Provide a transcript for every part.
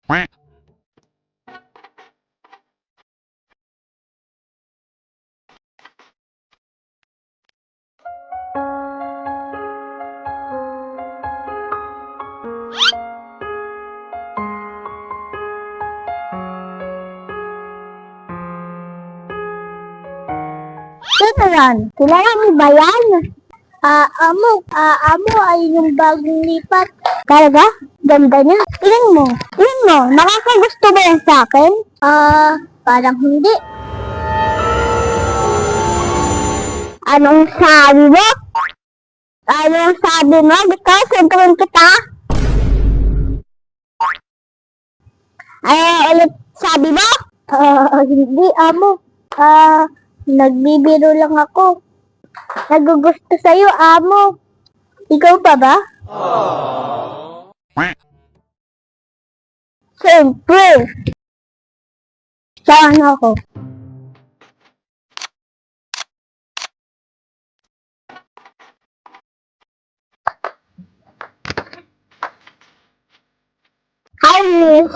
Sino yan? Kilala mo ba yan? Amo ay yung bagong lipat. Talaga? Ganda niya. Tingin mo. Nakakagusto ba yan sa akin? Parang hindi. Anong sabi mo? Gusto ko suntukin kita? Ulit sabi mo? Hindi, amo. Nagbibiro lang ako. Nagugusto sa'yo, amo. Ikaw pa ba? Siyempre. Saan ako? Hi, miss.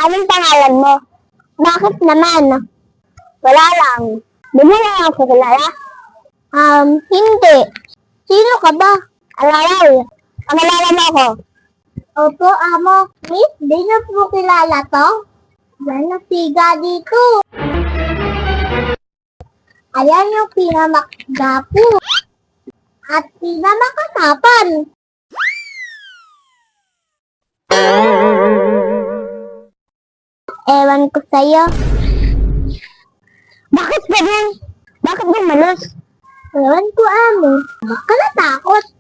Anong pangalan mo? Bakit naman? Wala lang. Di mo na ako kilala? Hindi. Sino ka ba? Alaray. Alala mo ako? Opo, amo. Miss, di niyo po kilala to? Yan ang siga dito. Ayan yung pinamakdapo. At pinamakatapan. Ewan ko sa'yo. Bakit ganun? Bakit gumalos? Ewan ko, amo. Baka natakot.